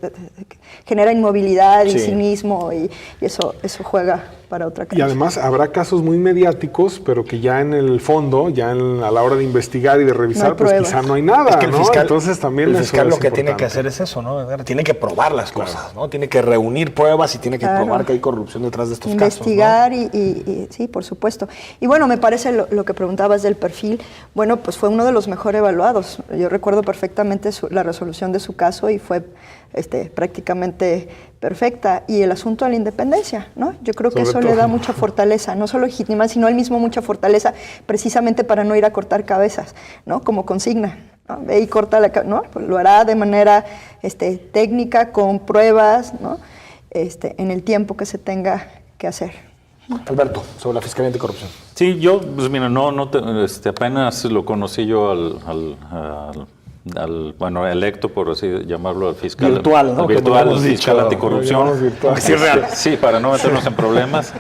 genera inmovilidad y cinismo y eso juega para otra causa. Y además habrá casos muy mediáticos, pero que ya en el fondo, a la hora de investigar y de revisar, No pues pruebas. quizá no hay nada, Es que el ¿no? fiscal, Entonces también el eso fiscal es lo que tiene importante. que hacer es eso, ¿no? Tiene que probar las cosas, ¿no? Tiene que reunir pruebas y tiene que Claro. probar que hay corrupción detrás de estos Investigar casos, y sí, por supuesto. Y bueno, me parece lo que preguntabas del perfil, bueno, pues fue uno de los mejor evaluados. Yo recuerdo perfectamente la resolución de su caso y fue prácticamente perfecta. Y el asunto de la independencia, ¿no? Yo creo que Sobre eso todo. le da mucha fortaleza, no solo legitimidad, sino él mismo mucha fortaleza, precisamente para no ir a cortar cabezas, ¿no? Como consigna, ¿no? Ve y corta ¿no? Pues lo hará de manera técnica, con pruebas, ¿no? En el tiempo que se tenga que hacer. ¿no? Alberto, sobre la Fiscalía Anticorrupción. Sí, yo, pues mira, apenas lo conocí yo bueno, electo, por así llamarlo, al fiscal. Virtual, ¿no? Al virtual, Como hemos fiscal dicho, anticorrupción. lo llamamos virtual. Sí, real. Sí, para no meternos en problemas.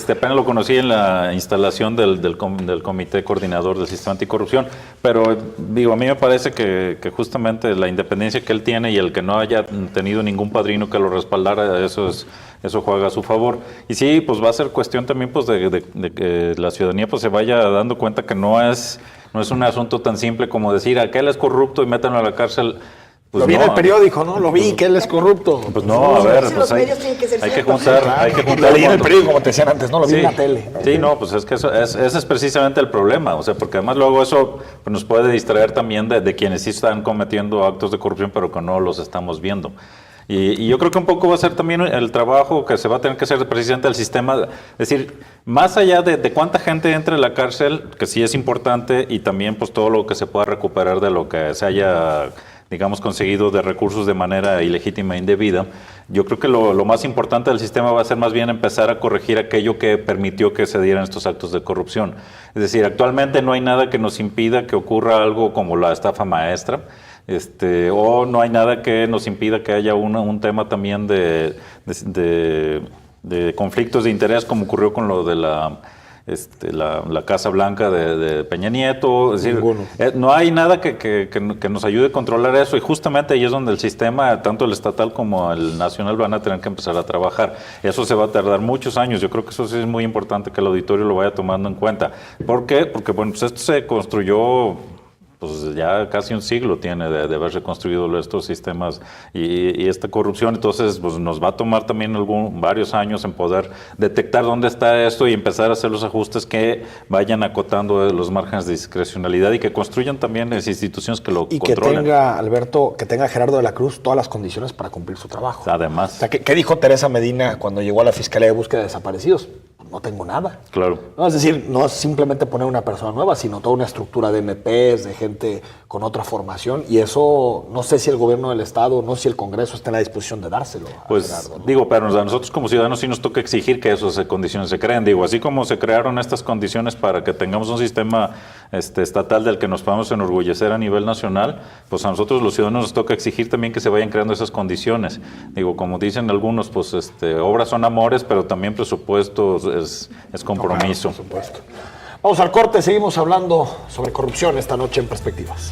Apenas lo conocí en la instalación del comité coordinador del sistema anticorrupción, pero digo, a mí me parece que justamente la independencia que él tiene y el que no haya tenido ningún padrino que lo respaldara, eso juega a su favor. Y sí, pues va a ser cuestión también pues de que la ciudadanía pues se vaya dando cuenta que no es un asunto tan simple como decir aquel es corrupto y métanlo a la cárcel. Pues lo vi no. en el periódico, ¿no? Lo vi, que él es corrupto. Pues no, a ver, Sí, pues los hay medios tienen que ser que ciertos. juntar, Lo leí en el periódico, como te decían antes, ¿no? Lo vi en la tele. Sí, no, pues es que ese es precisamente el problema, o sea, porque además luego eso pues, nos puede distraer también de quienes sí están cometiendo actos de corrupción, pero que no los estamos viendo. Y yo creo que un poco va a ser también el trabajo que se va a tener que hacer precisamente el sistema, es decir, más allá de cuánta gente entre a la cárcel, que sí es importante, y también pues todo lo que se pueda recuperar de lo que se haya digamos, conseguido de recursos de manera ilegítima e indebida. Yo creo que lo más importante del sistema va a ser más bien empezar a corregir aquello que permitió que se dieran estos actos de corrupción. Es decir, actualmente no hay nada que nos impida que ocurra algo como la estafa maestra, o no hay nada que nos impida que haya un tema también de conflictos de interés, como ocurrió con lo de la Casa Blanca de Peña Nieto. Es decir, no hay nada que nos ayude a controlar eso, y justamente ahí es donde el sistema, tanto el estatal como el nacional, van a tener que empezar a trabajar. Eso se va a tardar muchos años. Yo creo que eso sí es muy importante que el auditorio lo vaya tomando en cuenta. ¿Por qué? Porque bueno, pues esto se construyó, pues ya casi un siglo tiene de haberse construido estos sistemas y esta corrupción. Entonces pues nos va a tomar también varios años en poder detectar dónde está esto y empezar a hacer los ajustes que vayan acotando los márgenes de discrecionalidad y que construyan también las instituciones que lo y controlen. que tenga, Alberto, que tenga Gerardo de la Cruz todas las condiciones para cumplir su trabajo. Además. O sea, ¿qué dijo Teresa Medina cuando llegó a la Fiscalía de Búsqueda de Desaparecidos? No tengo nada. Claro. No, es decir, no es simplemente poner una persona nueva, sino toda una estructura de MPs, de gente con otra formación, y eso no sé si el gobierno del Estado, no sé si el Congreso está en la disposición de dárselo a Pues Gerardo, ¿no? digo, pero a nosotros como ciudadanos sí nos toca exigir que esas condiciones se creen. Digo, así como se crearon estas condiciones para que tengamos un sistema estatal del que nos podamos enorgullecer a nivel nacional, pues a nosotros los ciudadanos nos toca exigir también que se vayan creando esas condiciones. Digo, como dicen algunos, pues obras son amores, pero también presupuestos es compromiso. Claro, por supuesto. Vamos al corte, seguimos hablando sobre corrupción esta noche en Perspectivas.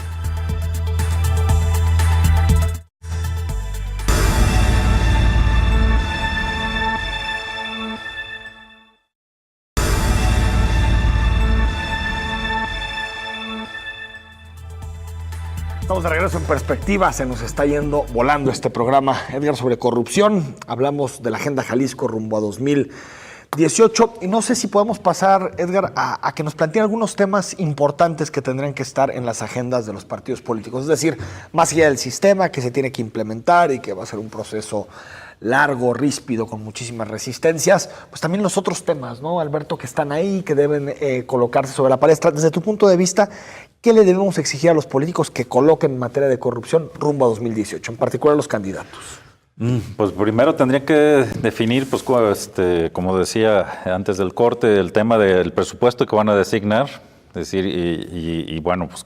Estamos de regreso en Perspectiva, se nos está yendo volando este programa. Edgar, sobre corrupción, hablamos de la Agenda Jalisco rumbo a 2018, y no sé si podemos pasar, Edgar, a que nos planteen algunos temas importantes que tendrán que estar en las agendas de los partidos políticos, es decir, más allá del sistema que se tiene que implementar y que va a ser un proceso largo, ríspido, con muchísimas resistencias, pues también los otros temas, ¿no, Alberto, que están ahí, que deben colocarse sobre la palestra. Desde tu punto de vista, ¿qué le debemos exigir a los políticos que coloquen en materia de corrupción rumbo a 2018, en particular a los candidatos? Pues primero tendría que definir, pues como decía antes del corte, el tema del presupuesto que van a designar, es decir, y bueno, pues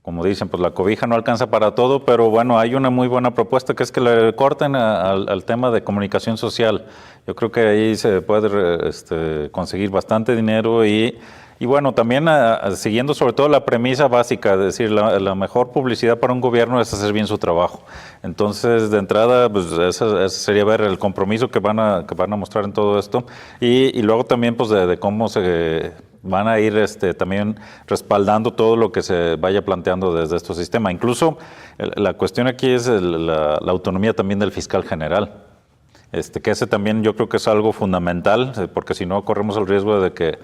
como dicen, pues la cobija no alcanza para todo, pero bueno, hay una muy buena propuesta que es que le corten al tema de comunicación social. Yo creo que ahí se puede conseguir bastante dinero y bueno, también siguiendo sobre todo la premisa básica, es decir, la mejor publicidad para un gobierno es hacer bien su trabajo. Entonces, de entrada, pues ese sería ver el compromiso que van a mostrar en todo esto y luego también pues de cómo se van a ir también respaldando todo lo que se vaya planteando desde este sistema. Incluso la cuestión aquí es la autonomía también del fiscal general. Que ese también yo creo que es algo fundamental, porque si no corremos el riesgo de que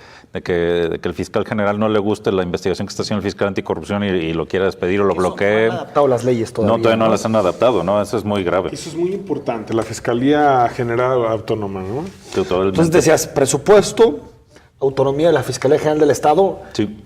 el fiscal general no le guste la investigación que está haciendo el fiscal anticorrupción y lo quiera despedir o lo bloquee. No han adaptado las leyes todavía. No, todavía no las han adaptado, ¿no? Eso es muy grave. Eso es muy importante, la Fiscalía General Autónoma, ¿no? Entonces decías, presupuesto, autonomía de la Fiscalía General del Estado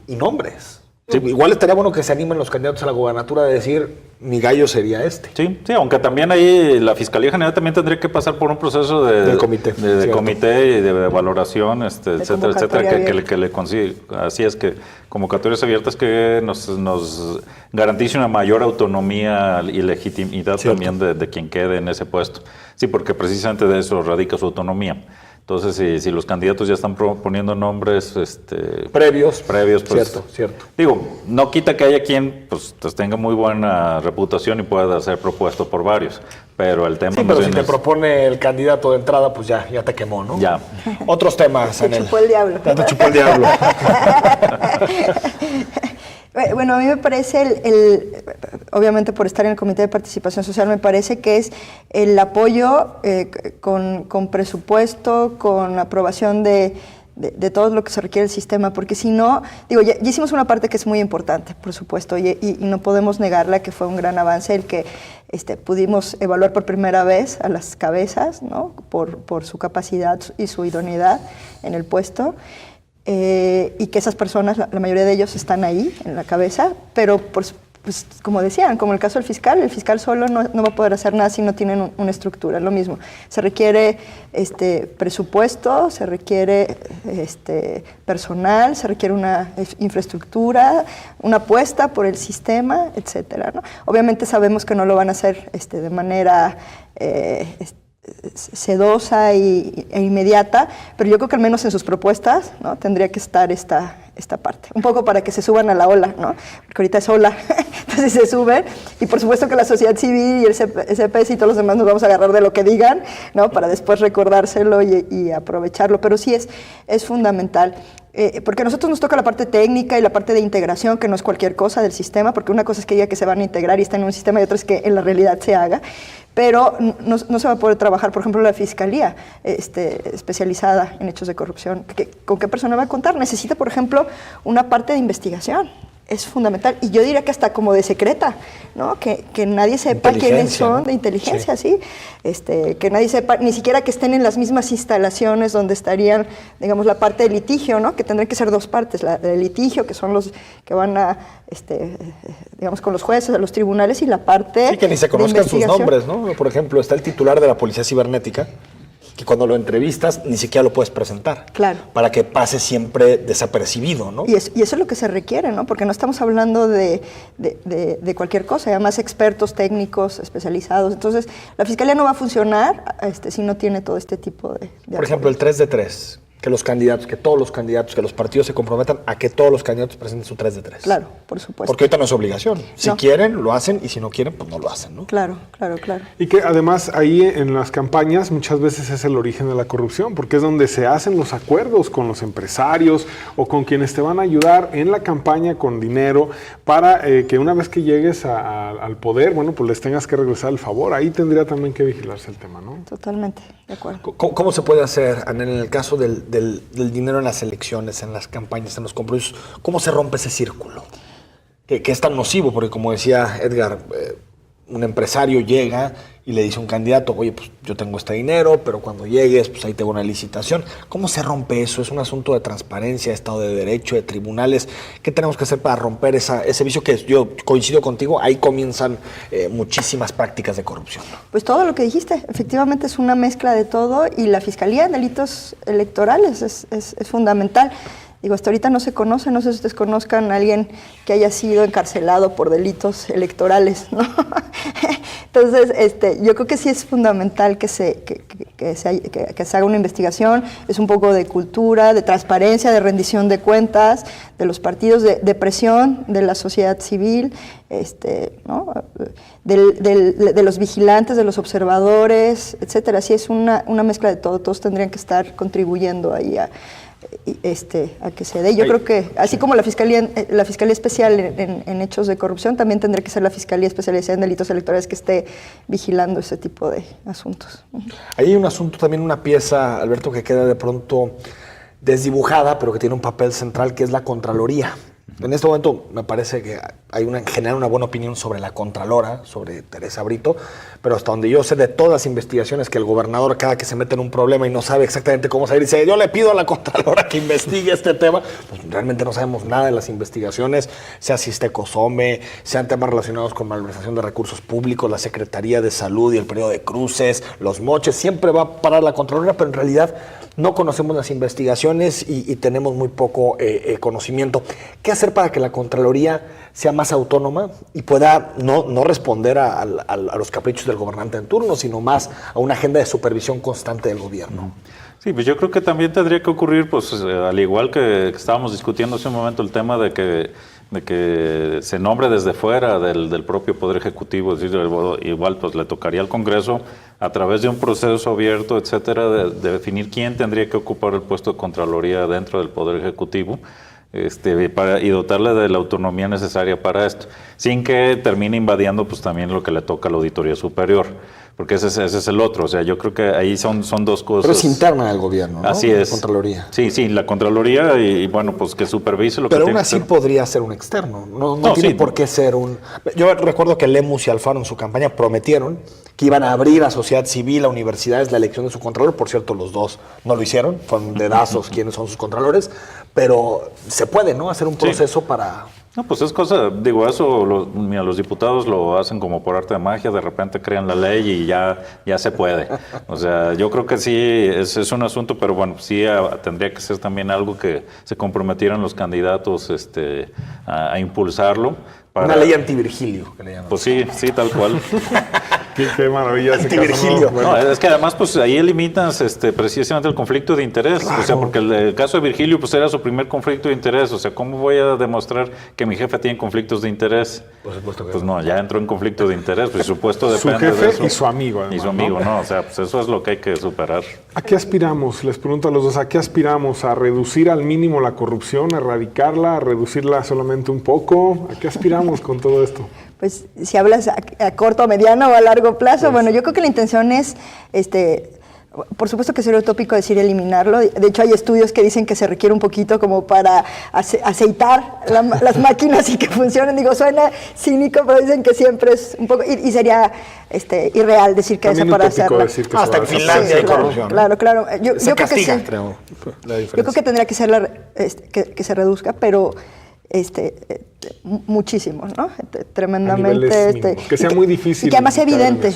y nombres. Sí. Igual estaría bueno que se animen los candidatos a la gobernatura de decir, mi gallo sería este. Sí, aunque también ahí la Fiscalía General también tendría que pasar por un proceso de comité y de valoración, etcétera, que le consigue. Así es que convocatorias abiertas que nos garantice una mayor autonomía y legitimidad también de quien quede en ese puesto. Sí, porque precisamente de eso radica su autonomía. Entonces, si los candidatos ya están proponiendo nombres previos, pues, cierto. Digo, no quita que haya quien pues tenga muy buena reputación y pueda ser propuesto por varios, pero el tema... Sí, pero si te propone el candidato de entrada, pues ya te quemó, ¿no? Ya. Otros temas, Te chupó el diablo. Ya te chupó el diablo. Bueno, a mí me parece, obviamente por estar en el Comité de Participación Social, me parece que es el apoyo con presupuesto, con aprobación de todo lo que se requiere el sistema, porque si no, digo, ya hicimos una parte que es muy importante, por supuesto, y no podemos negarla, que fue un gran avance el que pudimos evaluar por primera vez a las cabezas, ¿no? por su capacidad y su idoneidad en el puesto. Y que esas personas, la mayoría de ellos están ahí en la cabeza, pero pues, como decían, como el caso del fiscal, el fiscal solo no va a poder hacer nada si no tienen una estructura, es lo mismo. Se requiere presupuesto, se requiere personal, se requiere una infraestructura, una apuesta por el sistema, etcétera, ¿no? Obviamente sabemos que no lo van a hacer de manera sedosa e inmediata, pero yo creo que al menos en sus propuestas, ¿no? Tendría que estar esta parte, un poco para que se suban a la ola, ¿no? Porque ahorita es ola, entonces se suben, y por supuesto que la sociedad civil y el CPS y todos los demás nos vamos a agarrar de lo que digan, ¿no? Para después recordárselo y aprovecharlo, pero sí es fundamental. Porque a nosotros nos toca la parte técnica y la parte de integración, que no es cualquier cosa del sistema, porque una cosa es que diga que se van a integrar y están en un sistema y otra es que en la realidad se haga, pero no se va a poder trabajar, por ejemplo, la fiscalía especializada en hechos de corrupción. ¿Con qué persona va a contar? Necesita, por ejemplo, una parte de investigación. Es fundamental, y yo diría que hasta como de secreta, ¿no? Que nadie sepa quiénes son, ¿no? De inteligencia, sí. Que nadie sepa, ni siquiera que estén en las mismas instalaciones donde estarían, digamos, la parte de litigio, ¿no? Que tendrían que ser dos partes, la de litigio, que son los que van a, digamos, con los jueces, a los tribunales, y la parte sí, que ni se conozcan sus nombres, ¿no? Por ejemplo, está el titular de la Policía Cibernética, que cuando lo entrevistas ni siquiera lo puedes presentar. Claro. Para que pase siempre desapercibido, ¿no? Y eso es lo que se requiere, ¿no? Porque no estamos hablando de cualquier cosa, además expertos técnicos especializados. Entonces, la Fiscalía no va a funcionar si no tiene todo este tipo de Por ejemplo, el 3 de 3. Que todos los candidatos, que los partidos se comprometan a que todos los candidatos presenten su 3 de 3. Claro, por supuesto. Porque ahorita no es obligación. Si quieren, lo hacen, y si no quieren, pues no lo hacen, ¿no? Claro. Y que además ahí en las campañas muchas veces es el origen de la corrupción, porque es donde se hacen los acuerdos con los empresarios o con quienes te van a ayudar en la campaña con dinero para que una vez que llegues al poder, bueno, pues les tengas que regresar el favor. Ahí tendría también que vigilarse el tema, ¿no? Totalmente, de acuerdo. ¿Cómo se puede hacer, Anel, en el caso del dinero en las elecciones, en las campañas, en los compromisos? ¿Cómo se rompe ese círculo? Que es tan nocivo, porque como decía Edgar, un empresario llega y le dice a un candidato, oye, pues yo tengo este dinero, pero cuando llegues, pues ahí tengo una licitación. ¿Cómo se rompe eso? ¿Es un asunto de transparencia, de Estado de Derecho, de tribunales? ¿Qué tenemos que hacer para romper ese vicio que yo coincido contigo? Ahí comienzan muchísimas prácticas de corrupción. Pues todo lo que dijiste, efectivamente es una mezcla de todo, y la Fiscalía en delitos electorales es fundamental. Digo, hasta ahorita no se conoce, no sé si ustedes conozcan a alguien que haya sido encarcelado por delitos electorales, ¿no? Entonces, yo creo que sí es fundamental que se haga una investigación, es un poco de cultura, de transparencia, de rendición de cuentas, de los partidos, de presión de la sociedad civil, ¿no? de los vigilantes, de los observadores, etcétera. Sí es una mezcla de todo, todos tendrían que estar contribuyendo ahí a que se dé. Yo creo que, así como la Fiscalía Especial en hechos de corrupción, también tendría que ser la Fiscalía Especializada en Delitos Electorales que esté vigilando ese tipo de asuntos. Ahí hay un asunto, también una pieza, Alberto, que queda de pronto desdibujada, pero que tiene un papel central, que es la Contraloría. En este momento me parece que hay generar una buena opinión sobre la Contralora, sobre Teresa Brito, pero hasta donde yo sé de todas las investigaciones que el gobernador, cada que se mete en un problema y no sabe exactamente cómo salir, dice, yo le pido a la Contralora que investigue este tema, pues realmente no sabemos nada de las investigaciones, sea Cosome, sean temas relacionados con malversación de recursos públicos, la Secretaría de Salud y el periodo de cruces, los moches, siempre va a parar la Contralora, pero en realidad no conocemos las investigaciones y tenemos muy poco conocimiento. ¿Qué hacer para que la Contraloría sea más autónoma y pueda no responder a los caprichos del gobernante en turno, sino más a una agenda de supervisión constante del gobierno? Sí, pues yo creo que también tendría que ocurrir, pues al igual que estábamos discutiendo hace un momento, el tema de que se nombre desde fuera del propio Poder Ejecutivo, es decir, igual pues le tocaría al Congreso a través de un proceso abierto, etcétera, de definir quién tendría que ocupar el puesto de Contraloría dentro del Poder Ejecutivo. Y dotarle de la autonomía necesaria para esto, sin que termine invadiendo pues también lo que le toca a la Auditoría Superior, porque ese es el otro, o sea, yo creo que ahí son dos cosas. Pero es interna del gobierno, ¿no? Así es. La Contraloría. Sí, la Contraloría y bueno, pues que supervise lo que Pero tiene aún así que hacer. podría ser un externo, no tiene por qué ser un... Yo recuerdo que Lemus y Alfaro en su campaña prometieron que iban a abrir a sociedad civil, a universidades, la elección de su contralor. Por cierto, los dos no lo hicieron, fueron dedazos quiénes son sus contralores, pero se puede, ¿no? Hacer un proceso para... No, pues es cosa, digo, eso los diputados lo hacen como por arte de magia, de repente crean la ley y ya se puede. O sea, yo creo que sí, es un asunto, pero bueno, sí tendría que ser también algo que se comprometieran los candidatos a impulsarlo. Una ley anti-Virgilio, que le llaman. Pues sí, tal cual. Qué maravilla ese Anti-Virgilio. caso, ¿no? No, es que además pues ahí elimitas precisamente el conflicto de interés, claro. O sea, porque el caso de Virgilio pues era su primer conflicto de interés, o sea, ¿cómo voy a demostrar que mi jefe tiene conflictos de interés? Por supuesto que pues no, ya entró en conflicto de interés, pues su puesto depende de eso. Su jefe y su amigo además, y su amigo, ¿no? O sea, pues eso es lo que hay que superar. ¿A qué aspiramos? Les pregunto a los dos, ¿a qué aspiramos? ¿A reducir al mínimo la corrupción, a erradicarla, a reducirla solamente un poco? ¿A qué aspiramos con todo esto? Pues si hablas a corto, a mediano o a largo plazo, pues, bueno, yo creo que la intención es, por supuesto que sería utópico decir eliminarlo. De hecho, hay estudios que dicen que se requiere un poquito como para aceitar las máquinas y que funcionen. Digo, suena cínico, pero dicen que siempre es un poco, y sería irreal decir que también es para hacerla. Hasta en Finlandia hay corrupción. Claro. Yo creo que sí. Creo, yo creo que tendría que ser que se reduzca, pero muchísimo, ¿no? Tremendamente. Que sea muy difícil. Y que además sea evidente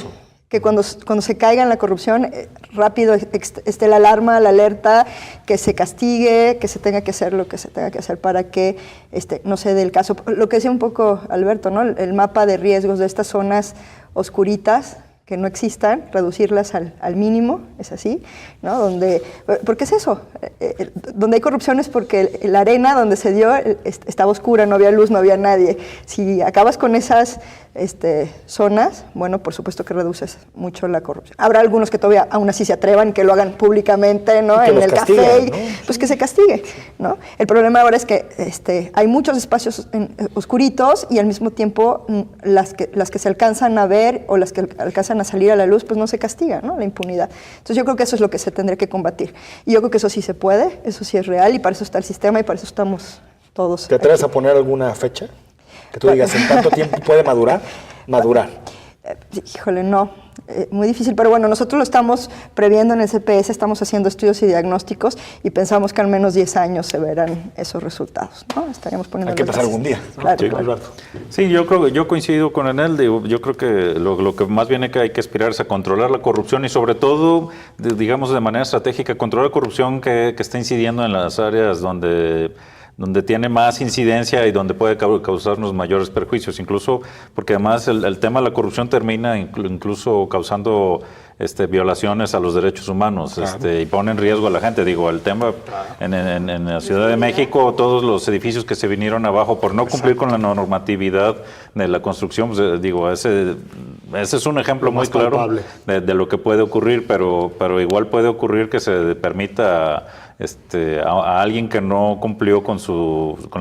que cuando se caiga en la corrupción, rápido esté la alarma, la alerta, que se castigue, que se tenga que hacer lo que se tenga que hacer para que no se dé el caso. Lo que decía un poco Alberto, ¿no? El mapa de riesgos de estas zonas oscuritas, que no existan, reducirlas al mínimo, es así, ¿no? Porque es eso, donde hay corrupción es porque la arena donde se dio estaba oscura, no había luz, no había nadie. Si acabas con esas zonas, bueno, por supuesto que reduces mucho la corrupción. Habrá algunos que todavía aún así se atrevan, que lo hagan públicamente, ¿no? En el café, ¿no? Pues que se castigue, ¿no? El problema ahora es que hay muchos espacios oscuritos y al mismo tiempo las que se alcanzan a ver o las que alcanzan a salir a la luz, pues no se castiga, ¿no? La impunidad. Entonces yo creo que eso es lo que se tendría que combatir. Y yo creo que eso sí se puede, eso sí es real y para eso está el sistema y para eso estamos todos. ¿Te atreves a poner alguna fecha? Que tú digas, ¿en tanto tiempo puede madurar? Híjole, no. muy difícil, pero bueno, nosotros lo estamos previendo en el CPS, estamos haciendo estudios y diagnósticos y pensamos que al menos 10 años se verán esos resultados, ¿no? Estaríamos poniendo Hay que empezar algún día, ¿no? Claro, Sí, claro. Alberto. Sí, yo coincido con él. Digo, yo creo que lo que más bien hay que aspirar es a controlar la corrupción y sobre todo, digamos, de manera estratégica, controlar la corrupción que está incidiendo en las áreas donde tiene más incidencia y donde puede causarnos mayores perjuicios, incluso porque además el tema de la corrupción termina incluso causando violaciones a los derechos humanos, claro. Y pone en riesgo a la gente. Digo, el tema en la Ciudad de México, todos los edificios que se vinieron abajo por no cumplir con la normatividad de la construcción, pues, digo, ese es un ejemplo muy claro de lo que puede ocurrir, pero igual puede ocurrir que se permita a alguien que no cumplió con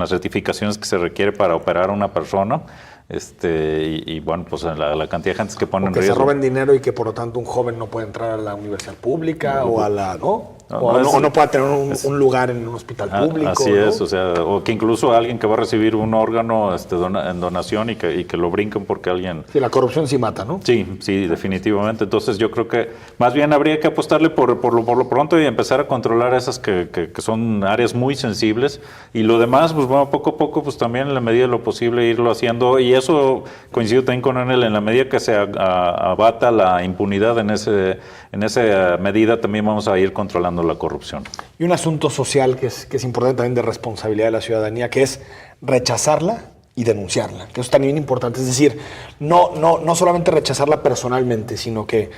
las certificaciones que se requiere para operar a una persona, y bueno, pues la cantidad de gente que pone en riesgo. Que se roben dinero y que por lo tanto un joven no puede entrar a la universidad pública o a la, ¿no? O no pueda tener un lugar en un hospital público. Así ¿no? es, o que incluso alguien que va a recibir un órgano en donación y que lo brinquen porque alguien... Sí, la corrupción sí mata, ¿no? Sí, definitivamente. Entonces yo creo que más bien habría que apostarle por lo pronto y empezar a controlar esas que son áreas muy sensibles, y lo demás, pues bueno, poco a poco, pues también en la medida de lo posible irlo haciendo, y eso coincido también con él, en la medida que se abata la impunidad en esa medida, también vamos a ir controlando la corrupción. Y un asunto social que es importante también, de responsabilidad de la ciudadanía, que es rechazarla y denunciarla, que eso es también importante. Es decir, no solamente rechazarla personalmente, sino que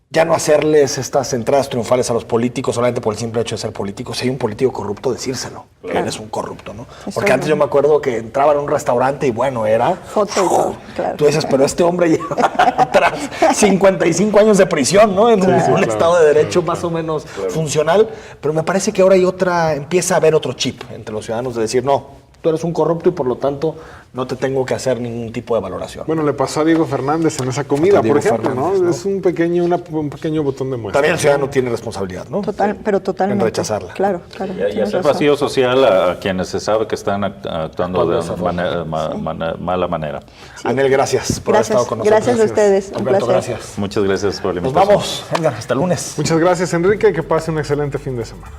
ya no hacerles estas entradas triunfales a los políticos solamente por el simple hecho de ser políticos. Si hay un político corrupto, decírselo, que él es un corrupto, ¿no? Porque antes yo me acuerdo que entraba en un restaurante y bueno, era... Foto y todo, claro. Tú dices, pero este hombre lleva atrás 55 años de prisión, ¿no? En un Estado de Derecho más o menos funcional. Pero me parece que ahora empieza a haber otro chip entre los ciudadanos de decir, no, tú eres un corrupto y por lo tanto no te tengo que hacer ningún tipo de valoración. Bueno, le pasó a Diego Fernández en esa comida, por ejemplo, Fernández, ¿no? Es un pequeño botón de muestra. También el ciudadano tiene responsabilidad, ¿no? Pero totalmente. En rechazarla. Claro. Y hacer vacío social a quienes se sabe que están actuando de mala manera. Sí. Anel, gracias por haber estado con nosotros. Gracias a ustedes. Alberto, gracias. Muchas gracias por la Nos invitación. vamos, Edgar, hasta el lunes. Muchas gracias, Enrique, y que pase un excelente fin de semana.